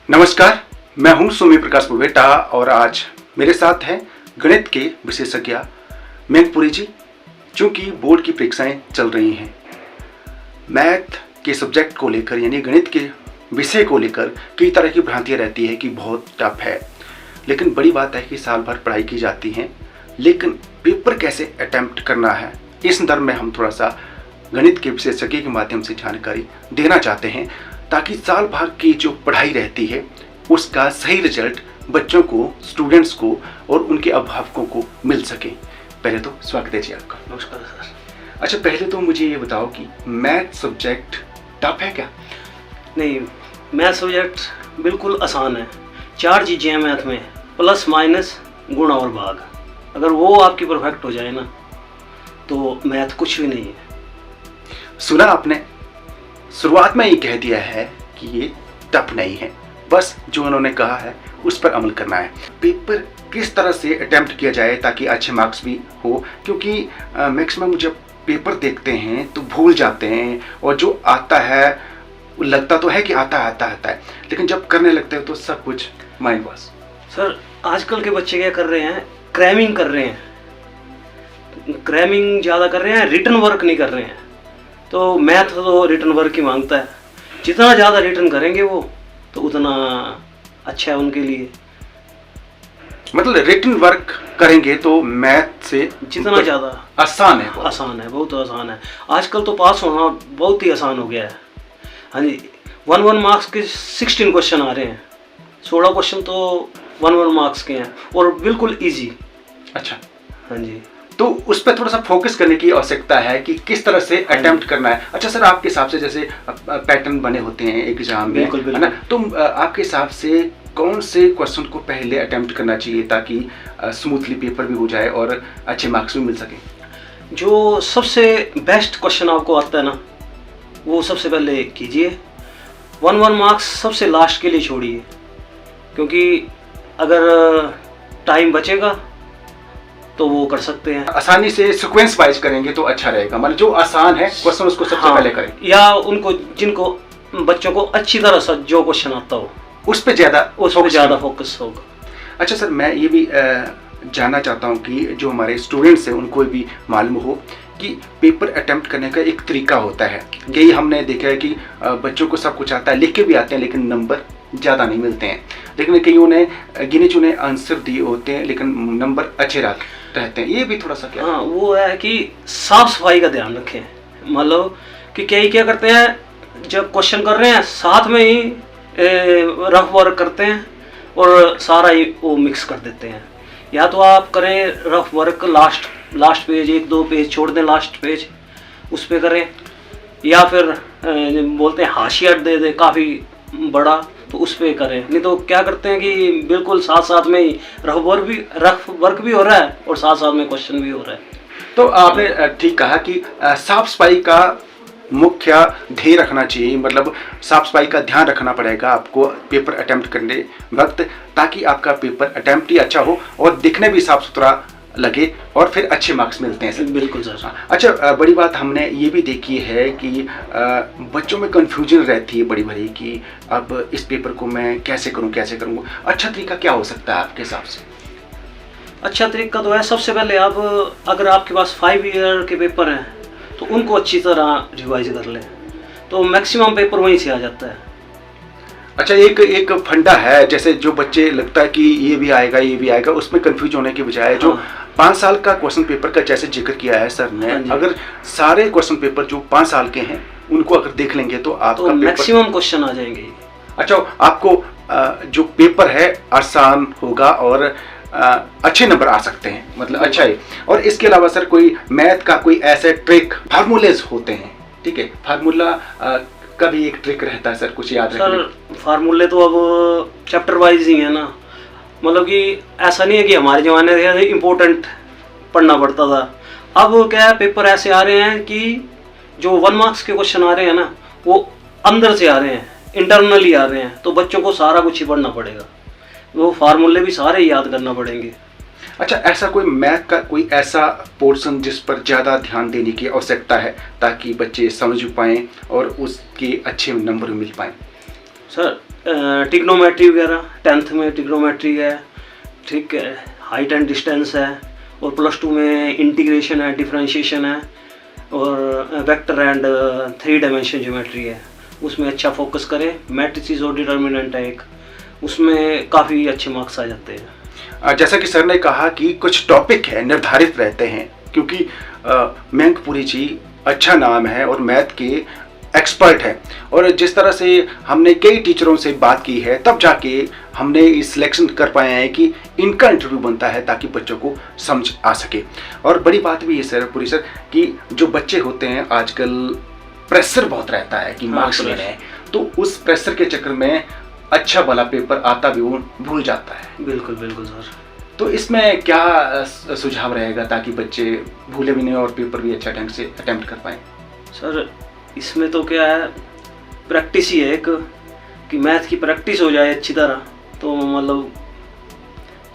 नमस्कार, मैं हूं सुमी प्रकाश पुवेटा और आज मेरे साथ हैं गणित के विशेषज्ञ मैंगपुरी जी। चूंकि बोर्ड की परीक्षाएं चल रही हैं, मैथ के सब्जेक्ट को लेकर यानी गणित के विषय को लेकर कई तरह की भ्रांतियां रहती है कि बहुत टफ है। लेकिन बड़ी बात है कि साल भर पढ़ाई की जाती है, लेकिन पेपर कैसे अटेम्प्ट करना है इस संदर्भ में हम थोड़ा सा गणित के विशेषज्ञ के माध्यम से जानकारी देना चाहते हैं, ताकि साल भर की जो पढ़ाई रहती है उसका सही रिजल्ट बच्चों को, स्टूडेंट्स को और उनके अभिभावकों को मिल सके। पहले तो स्वागत है जी आपका। नमस्कार सर। अच्छा, पहले तो मुझे ये बताओ कि मैथ सब्जेक्ट टफ है क्या? नहीं, मैथ सब्जेक्ट बिल्कुल आसान है। 4 चीज़ें हैं मैथ में, प्लस माइनस गुणा और भाग। अगर वो आपकी परफेक्ट हो जाए ना तो मैथ कुछ भी नहीं है। सुना आपने, शुरुआत में ये कह दिया है कि ये टफ नहीं है, बस जो उन्होंने कहा है उस पर अमल करना है। पेपर किस तरह से अटेम्प्ट किया जाए ताकि अच्छे मार्क्स भी हो, क्योंकि मैक्सिमम जब पेपर देखते हैं तो भूल जाते हैं और जो आता है लगता तो है कि आता है, लेकिन जब करने लगते हैं तो सब कुछ माइंड वॉश। सर, आजकल के बच्चे क्या कर रहे हैं, क्रैमिंग कर रहे हैं, क्रैमिंग ज़्यादा कर रहे हैं, रिटन वर्क नहीं कर रहे हैं। तो मैथ तो रिटन वर्क ही मांगता है। जितना ज़्यादा रिटन करेंगे वो तो उतना अच्छा है उनके लिए। मतलब रिटन वर्क करेंगे तो मैथ से जितना ज़्यादा आसान है, आसान है, बहुत आसान है। आजकल तो पास होना बहुत ही आसान हो गया है। हाँ जी, 1 मार्क्स के 16 क्वेश्चन आ रहे हैं। 16 क्वेश्चन तो 1 मार्क्स के हैं और बिल्कुल इजी। अच्छा, हाँ जी, तो उस पर थोड़ा सा फोकस करने की आवश्यकता है कि किस तरह से अटेम्प्ट करना है। अच्छा सर, आपके हिसाब से जैसे पैटर्न बने होते हैं एग्जाम में, है ना, तो आपके हिसाब से कौन से क्वेश्चन को पहले अटेम्प्ट करना चाहिए ताकि स्मूथली पेपर भी हो जाए और अच्छे मार्क्स भी मिल सके? जो सबसे बेस्ट क्वेश्चन आपको आता है ना वो सबसे पहले कीजिए। 1 मार्क्स सबसे लास्ट के लिए छोड़िए, क्योंकि अगर टाइम बचेगा तो वो कर सकते हैं। आसानी से सीक्वेंस वाइज करेंगे तो अच्छा रहेगा, मतलब जो आसान है क्वेश्चन उसको सबसे पहले करें, या उनको जिनको बच्चों को अच्छी तरह से जो क्वेश्चन आता हो उस पर ज़्यादा फोकस होगा। अच्छा सर, मैं ये भी जानना चाहता हूँ कि जो हमारे स्टूडेंट्स हैं उनको भी मालूम हो कि पेपर अटेम्प्ट करने का एक तरीका होता है। यही हमने देखा है कि बच्चों को सब कुछ आता है, लिख के भी आते हैं, लेकिन नंबर ज़्यादा नहीं मिलते हैं। लेकिन कईयों ने गिने चुने आंसर दिए होते हैं लेकिन नंबर अच्छे रहते हैं। ये भी थोड़ा सा क्या? हाँ, वो है कि साफ सफाई का ध्यान रखें। मतलब कि क्या करते हैं, जब क्वेश्चन कर रहे हैं साथ में ही रफ वर्क करते हैं और सारा ही वो मिक्स कर देते हैं। या तो आप करें rough work last page, 1-2 page छोड़ दें, लास्ट पेज उस पर करें, या फिर बोलते हैं हाशिया दे दे काफ़ी बड़ा, तो उस पर करें। नहीं तो क्या करते हैं कि बिल्कुल साथ में ही रफ वर्क भी हो रहा है और साथ में क्वेश्चन भी हो रहा है। तो आपने ठीक कहा कि साफ सफाई का मुख्य ध्येय रखना चाहिए, मतलब साफ सफाई का ध्यान रखना पड़ेगा आपको पेपर अटेम्प्ट करने वक्त, ताकि आपका पेपर अटेम्प्ट ही अच्छा हो और दिखने भी साफ सुथरा लगे और फिर अच्छे मार्क्स मिलते हैं सर। बिल्कुल सर। अच्छा, बड़ी बात हमने ये भी देखी है कि बच्चों में कंफ्यूजन रहती है बड़ी कि अब इस पेपर को मैं कैसे करूं। अच्छा तरीका क्या हो सकता है आपके हिसाब से? अच्छा तरीका तो है, सबसे पहले आप अगर आपके पास 5 ईयर के पेपर हैं तो उनको अच्छी तरह रिवाइज कर लें, तो मैक्सिमम पेपर वहीं से आ जाता है। अच्छा, एक फंडा है, जैसे जो बच्चे लगता है कि ये भी आएगा, उसमें कंफ्यूज होने के बजाय जो 5 साल का क्वेश्चन पेपर का जैसे जिक्र किया है सर ने, अगर सारे क्वेश्चन पेपर जो 5 साल के हैं उनको अगर देख लेंगे तो आपका मैक्सिमम क्वेश्चन आ जाएंगे। अच्छा, आपको जो पेपर है आसान होगा और अच्छे नंबर आ सकते हैं, मतलब अच्छा है। और इसके अलावा सर कोई मैथ का कोई ऐसे ट्रिक, फार्मूलेज होते हैं, ठीक है, फार्मूला का भी एक ट्रिक रहता है सर, कुछ याद रखने? सर, फार्मूले तो अब चैप्टर वाइज ही है ना, मतलब कि ऐसा नहीं है कि हमारे ज़माने में इम्पोर्टेंट पढ़ना पड़ता था। अब क्या है, पेपर ऐसे आ रहे हैं कि जो 1 मार्क्स के क्वेश्चन आ रहे हैं ना वो अंदर से आ रहे हैं, इंटरनली आ रहे हैं, तो बच्चों को सारा कुछ ही पढ़ना पड़ेगा, वो फार्मूले भी सारे याद करना पड़ेंगे। अच्छा, ऐसा कोई मैथ का कोई ऐसा पोर्शन जिस पर ज़्यादा ध्यान देने की आवश्यकता है ताकि बच्चे समझ पाएँ और उसके अच्छे नंबर मिल पाएँ? सर, ट्रिग्नोमेट्री वगैरह 10th में ट्रिग्नोमेट्री है, ठीक है, हाइट एंड डिस्टेंस है, और +2 में इंटीग्रेशन है, डिफरेंशिएशन है, और वेक्टर एंड 3 डायमेंशन ज्योमेट्री है। उसमें अच्छा फोकस करें। मैट्रिसेस और डिटर्मिनेंट है एक, उसमें काफ़ी अच्छे मार्क्स आ जाते हैं। जैसा कि सर ने कहा कि कुछ टॉपिक है निर्धारित रहते हैं, क्योंकि मैंकपुरी जी अच्छा नाम है और मैथ के एक्सपर्ट है, और जिस तरह से हमने कई टीचरों से बात की है तब जाके हमने इस सिलेक्शन कर पाए हैं कि इनका इंटरव्यू बनता है ताकि बच्चों को समझ आ सके। और बड़ी बात भी है सर पूरी सर कि जो बच्चे होते हैं आजकल प्रेशर बहुत रहता है कि मार्क्स लेने हैं, तो उस प्रेशर के चक्कर में अच्छा वाला पेपर आता भी वो भूल जाता है। बिल्कुल बिल्कुल सर। तो इसमें क्या सुझाव रहेगा ताकि बच्चे भूले भी नहीं और पेपर भी अच्छा ढंग से अटेम्प्ट कर पाएँ? सर इसमें तो क्या है, प्रैक्टिस ही है एक, कि मैथ की प्रैक्टिस हो जाए अच्छी तरह तो मतलब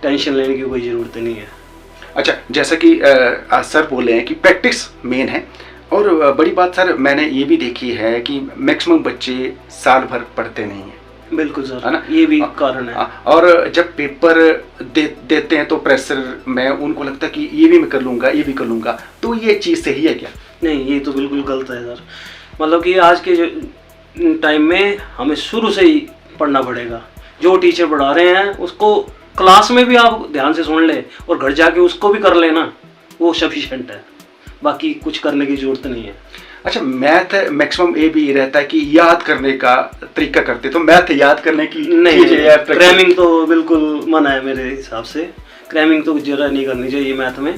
टेंशन लेने की कोई ज़रूरत नहीं है। अच्छा, जैसा कि सर बोले हैं कि प्रैक्टिस मेन है, और बड़ी बात सर मैंने ये भी देखी है कि मैक्सिमम बच्चे साल भर पढ़ते नहीं हैं। बिल्कुल सर, है ना, ये भी कारण है। और जब पेपर देते हैं तो प्रेशर में उनको लगता है कि ये भी मैं कर लूँगा, ये भी कर लूँगा, तो ये चीज़ सही है क्या? नहीं, ये तो बिल्कुल गलत है सर। मतलब कि आज के टाइम में हमें शुरू से ही पढ़ना पड़ेगा। जो टीचर पढ़ा रहे हैं उसको क्लास में भी आप ध्यान से सुन ले और घर जाके उसको भी कर लेना, वो सफिशिएंट है, बाकी कुछ करने की ज़रूरत नहीं है। अच्छा, मैथ मैक्सिमम ये भी रहता है कि याद करने का तरीका करते, तो मैथ याद करने की नहीं, क्रैमिंग तो बिल्कुल मना है मेरे हिसाब से। क्रैमिंग तो जरा नहीं करनी चाहिए मैथ में।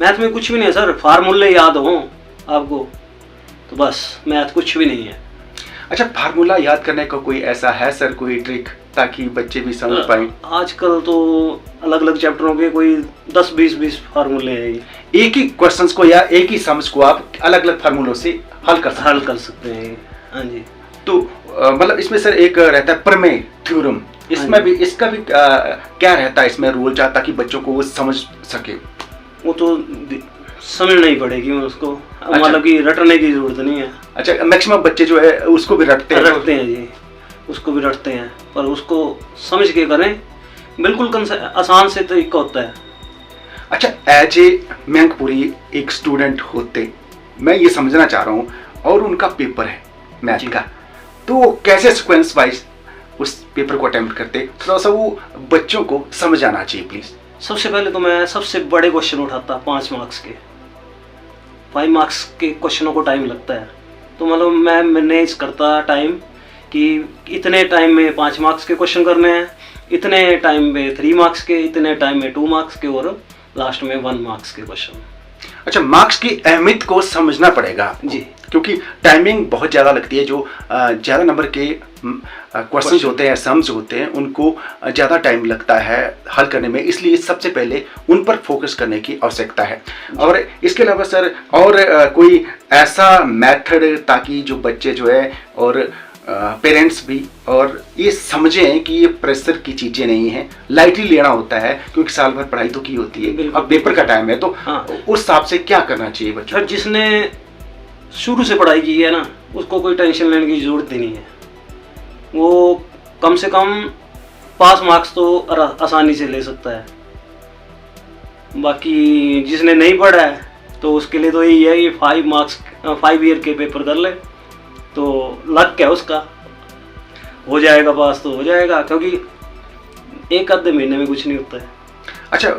मैथ में कुछ भी नहीं है सर, फार्मूले याद हो आपको तो बस, मैथ कुछ भी नहीं है। अच्छा, फार्मूला याद करने का कोई ऐसा है सर, कोई ट्रिक ताकि बच्चे भी समझ पाएं? आजकल तो अलग अलग चैप्टरों के कोई 10-20 फार्मूले हैं। एक ही क्वेश्चंस को या एक ही समझ को आप अलग अलग फार्मूलों से हल कर सकते हैं। हाँ जी। तो मतलब इसमें सर एक रहता है प्रमेय थ्योरम, इसमें भी इसका भी क्या रहता है इसमें रूल, ताकि बच्चों को वो समझ सके? वो तो समझना ही पड़ेगी उसको। अच्छा। मतलब कि रटने की जरूरत नहीं है। अच्छा, मैक्सिमम बच्चे जो है उसको भी रटते हैं जी, उसको भी रटते हैं, पर उसको समझ के करें, बिल्कुल आसान से तरीका होता है। अच्छा, एज ए मैंकपुरी एक स्टूडेंट होते, मैं ये समझना चाह रहा हूँ, और उनका पेपर है मैथ का, तो कैसे सीक्वेंस वाइज उस पेपर को अटेम्प्ट करते, थोड़ा सा वो बच्चों को समझ आना चाहिए प्लीज। सबसे पहले तो मैं सबसे बड़े क्वेश्चन उठाता 5 मार्क्स के। 5 मार्क्स के क्वेश्चनों को टाइम लगता है, तो मतलब मैं मैनेज करता टाइम कि इतने टाइम में 5 मार्क्स के क्वेश्चन करने हैं, इतने टाइम में 3 मार्क्स के, इतने टाइम में 2 मार्क्स के, और लास्ट में 1 मार्क्स के क्वेश्चन। अच्छा, मार्क्स की अहमियत को समझना पड़ेगा जी, क्योंकि टाइमिंग बहुत ज़्यादा लगती है। जो ज़्यादा नंबर के क्वेश्चंस होते हैं, सम्स होते हैं, उनको ज़्यादा टाइम लगता है हल करने में, इसलिए सबसे पहले उन पर फोकस करने की आवश्यकता है। और इसके अलावा सर और कोई ऐसा मेथड ताकि जो बच्चे जो है और पेरेंट्स भी और ये समझें कि ये प्रेशर की चीज़ें नहीं हैं, लाइटली लेना होता है, क्योंकि साल भर पढ़ाई तो की होती है, अब पेपर का टाइम है, तो हाँ, उस हिसाब से क्या करना चाहिए बच्चों? सर, जिसने शुरू से पढ़ाई की है ना, उसको कोई टेंशन लेने की ज़रूरत ही नहीं है। वो कम से कम 5 मार्क्स तो आसानी से ले सकता है। बाकी जिसने नहीं पढ़ा है तो उसके लिए तो यही है कि 5 ईयर के पेपर कर ले, तो लक क्या उसका, हो जाएगा पास तो हो जाएगा, क्योंकि एक आधे महीने में कुछ नहीं होता है। अच्छा,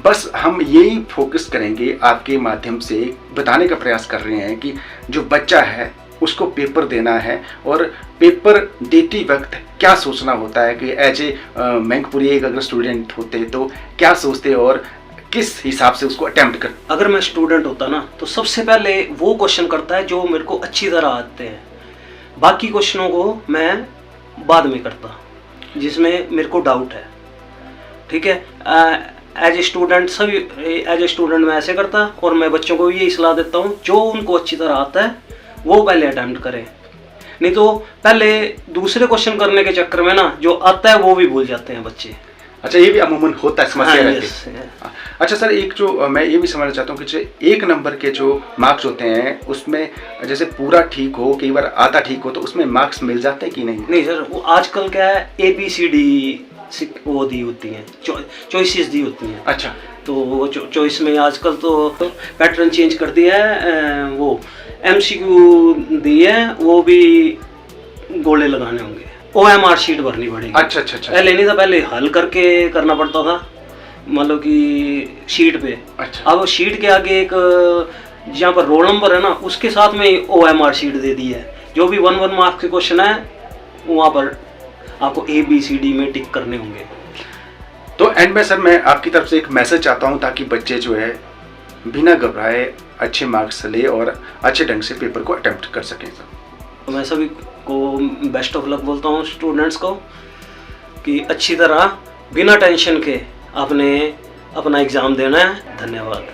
बस हम यही फोकस करेंगे, आपके माध्यम से बताने का प्रयास कर रहे हैं कि जो बच्चा है उसको पेपर देना है, और पेपर देते वक्त क्या सोचना होता है कि एज ए मैंकपुरी एक अगर स्टूडेंट होते तो क्या सोचते और किस हिसाब से उसको अटेम्प्ट कर। अगर मैं स्टूडेंट होता ना तो सबसे पहले वो क्वेश्चन करता है जो मेरे को अच्छी तरह आते हैं, बाकी क्वेश्चनों को मैं बाद में करता जिसमें मेरे को डाउट है। ठीक है, एज ए स्टूडेंट मैं ऐसे करता, और मैं बच्चों को यही सलाह देता हूँ जो उनको अच्छी तरह आता है वो पहले अटेम्प्ट करें, नहीं तो पहले दूसरे क्वेश्चन करने के चक्कर में ना जो आता है वो भी भूल जाते हैं बच्चे। अच्छा, ये भी अमूमन होता है, समस्या हाँ, रहती yes, है। अच्छा सर, एक जो मैं ये भी समझना चाहता हूँ कि जो 1 नंबर के जो मार्क्स होते हैं उसमें जैसे पूरा ठीक हो, कई बार आधा ठीक हो, तो उसमें मार्क्स मिल जाते हैं कि नहीं? नहीं सर, वो आजकल क्या है, ABCD वो दी होती हैं, चॉइसेस दी होती हैं। अच्छा, तो वो चॉइस में आजकल तो पैटर्न चेंज कर दिया है, वो MCQ दी है, वो भी गोले लगाने होंगे, OMR शीट भरनी पड़ेगी। अच्छा अच्छा अच्छा। पहले नहीं था, पहले हल करके करना पड़ता था, मतलब कि शीट पे। अच्छा। अब शीट के आगे एक जहाँ पर रोल नंबर है ना, उसके साथ में OMR शीट दे दी है। जो भी 1 मार्क्स के क्वेश्चन है वहाँ पर आपको ABCD में टिक करने होंगे। तो एंड में सर मैं आपकी तरफ से एक मैसेज चाहता हूँ ताकि बच्चे जो है बिना घबराए अच्छे मार्क्स ले और अच्छे ढंग से पेपर को अटेम्प्ट कर सकें सर। तो मैं सभी को बेस्ट ऑफ लक बोलता हूँ, स्टूडेंट्स को, कि अच्छी तरह बिना टेंशन के अपना एग्ज़ाम देना है। धन्यवाद।